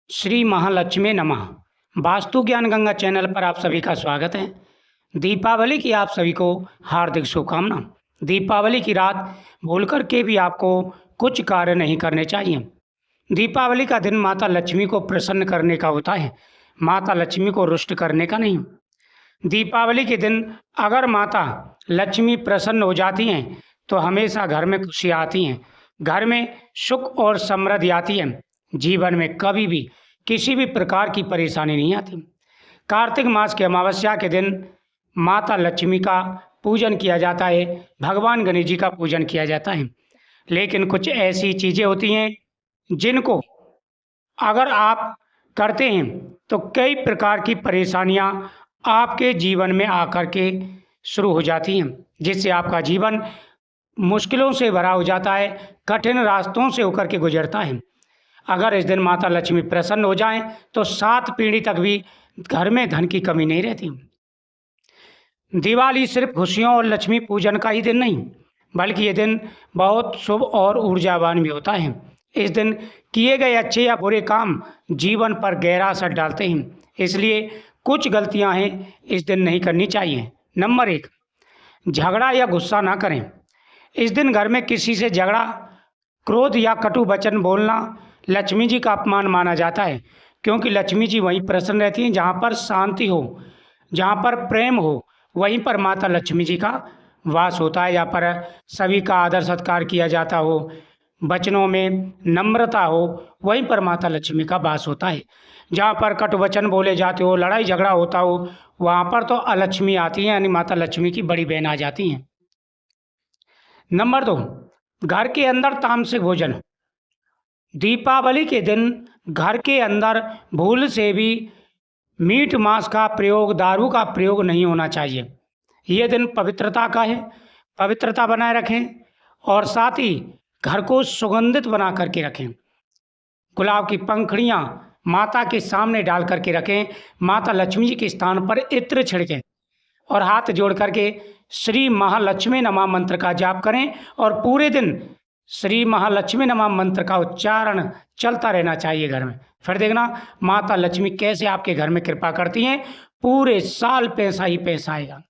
श्री महालक्ष्मी नमः। वास्तु ज्ञान गंगा चैनल पर आप सभी का स्वागत है। दीपावली की आप सभी को हार्दिक शुभकामना। दीपावली की रात भूल कर के भी आपको कुछ कार्य नहीं करने चाहिए। दीपावली का दिन माता लक्ष्मी को प्रसन्न करने का होता है, माता लक्ष्मी को रुष्ट करने का नहीं। दीपावली के दिन अगर माता लक्ष्मी प्रसन्न हो जाती हैं तो हमेशा घर में खुशियाँ आती हैं, घर में सुख और समृद्धि आती है। जीवन में कभी भी किसी भी प्रकार की परेशानी नहीं आती। कार्तिक मास की अमावस्या के दिन माता लक्ष्मी का पूजन किया जाता है, भगवान गणेश जी का पूजन किया जाता है। लेकिन कुछ ऐसी चीज़ें होती हैं जिनको अगर आप करते हैं तो कई प्रकार की परेशानियां आपके जीवन में आकर के शुरू हो जाती हैं, जिससे आपका जीवन मुश्किलों से भरा हो जाता है, कठिन रास्तों से होकर के गुजरता है। अगर इस दिन माता लक्ष्मी प्रसन्न हो जाएं तो 7 पीढ़ी तक भी घर में धन की कमी नहीं रहती। दिवाली सिर्फ खुशियों और लक्ष्मी पूजन का ही दिन नहीं, बल्कि ये दिन बहुत शुभ और ऊर्जावान भी होता है। इस दिन किए गए अच्छे या बुरे काम जीवन पर गहरा असर डालते हैं, इसलिए कुछ गलतियां हैं इस दिन नहीं करनी चाहिए। नंबर 1, झगड़ा या गुस्सा ना करें। इस दिन घर में किसी से झगड़ा, क्रोध या कटु वचन बोलना लक्ष्मी जी का अपमान माना जाता है, क्योंकि लक्ष्मी जी वहीं प्रसन्न रहती हैं जहाँ पर शांति हो, जहाँ पर प्रेम हो, वहीं पर माता लक्ष्मी जी का वास होता है। यहाँ पर सभी का आदर सत्कार किया जाता हो, वचनों में नम्रता हो, वहीं पर माता लक्ष्मी का वास होता है। जहाँ पर कटु वचन बोले जाते हो, लड़ाई झगड़ा होता हो, वहाँ पर तो अलक्ष्मी आती हैं, यानी माता लक्ष्मी की बड़ी बहन आ जाती हैं। नंबर 2, घर के अंदर तामसिक भोजन। दीपावली के दिन घर के अंदर भूल से भी मीट मांस का प्रयोग, दारू का प्रयोग नहीं होना चाहिए। ये दिन पवित्रता का है, पवित्रता बनाए रखें और साथ ही घर को सुगंधित बना करके रखें। गुलाब की पंखुड़ियाँ माता के सामने डाल करके रखें, माता लक्ष्मी जी के स्थान पर इत्र छिड़कें और हाथ जोड़ करके श्री महालक्ष्मी नमः मंत्र का जाप करें और पूरे दिन श्री महालक्ष्मी नमः मंत्र का उच्चारण चलता रहना चाहिए घर में। फिर देखना माता लक्ष्मी कैसे आपके घर में कृपा करती हैं, पूरे साल पैसा ही पैसा आएगा।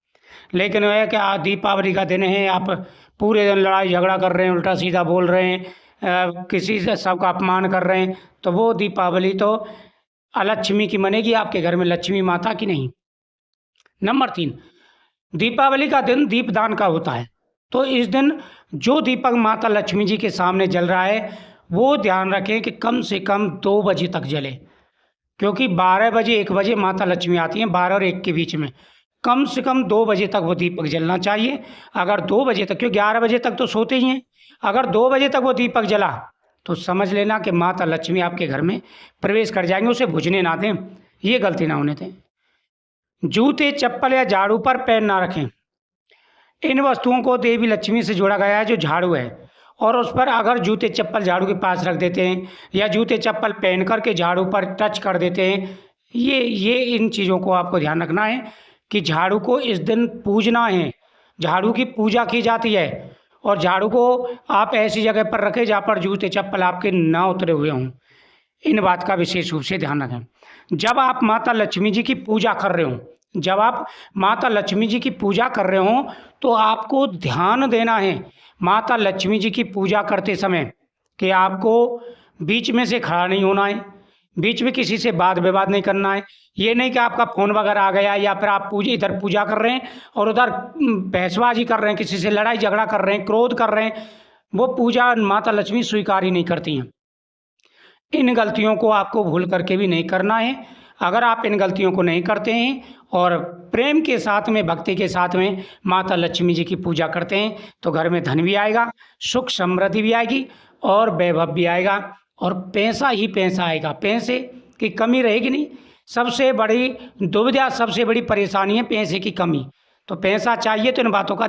लेकिन वह क्या, दीपावली का दिन है, आप पूरे दिन लड़ाई झगड़ा कर रहे हैं, उल्टा सीधा बोल रहे हैं, किसी से सबका अपमान कर रहे हैं, तो वो दीपावली तो अलक्ष्मी की मनेगी, आपके घर में लक्ष्मी माता की नहीं। नंबर 3, दीपावली का दिन दीपदान का होता है, तो इस दिन जो दीपक माता लक्ष्मी जी के सामने जल रहा है वो ध्यान रखें कि कम से कम 2 बजे तक जले, क्योंकि 12 बजे 1 बजे माता लक्ष्मी आती हैं, 12 और 1 के बीच में कम से कम 2 बजे तक वो दीपक जलना चाहिए। अगर 2 बजे तक, क्यों 11 बजे तक तो सोते ही हैं, अगर 2 बजे तक वो दीपक जला तो समझ लेना कि माता लक्ष्मी आपके घर में प्रवेश कर जाएंगे, उसे बुझने ना दें, ये गलती ना होने दें। जूते, चप्पल या झाड़ू पर पैर ना रखें। इन वस्तुओं को देवी लक्ष्मी से जोड़ा गया है, जो झाड़ू है, और उस पर अगर जूते चप्पल झाड़ू के पास रख देते हैं या जूते चप्पल पहन करके झाड़ू पर टच कर देते हैं, ये इन चीज़ों को आपको ध्यान रखना है कि झाड़ू को इस दिन पूजना है, झाड़ू की पूजा की जाती है, और झाड़ू को आप ऐसी जगह पर रखें जहाँ पर जूते चप्पल आपके ना उतरे हुए हों। इन बात का विशेष रूप से ध्यान रखें। जब आप माता लक्ष्मी जी की पूजा कर रहे हो, जब आप माता लक्ष्मी जी की पूजा कर रहे हो तो आपको ध्यान देना है माता लक्ष्मी जी की पूजा करते समय कि आपको बीच में से खड़ा नहीं होना है, बीच में किसी से वाद विवाद नहीं करना है। ये नहीं कि आपका फ़ोन वगैरह आ गया या फिर आप इधर पूजा कर रहे हैं और उधर बहसबाजी कर रहे हैं, किसी से लड़ाई झगड़ा कर रहे हैं, क्रोध कर रहे हैं, वो पूजा माता लक्ष्मी स्वीकार ही नहीं करती हैं। इन गलतियों को आपको भूल करके भी नहीं करना है। अगर आप इन गलतियों को नहीं करते हैं और प्रेम के साथ में, भक्ति के साथ में माता लक्ष्मी जी की पूजा करते हैं तो घर में धन भी आएगा, सुख समृद्धि भी आएगी और वैभव भी आएगा और पैसा ही पैसा आएगा, पैसे की कमी रहेगी नहीं। सबसे बड़ी दुविधा, सबसे बड़ी परेशानी है पैसे की कमी, तो पैसा चाहिए तो इन बातों का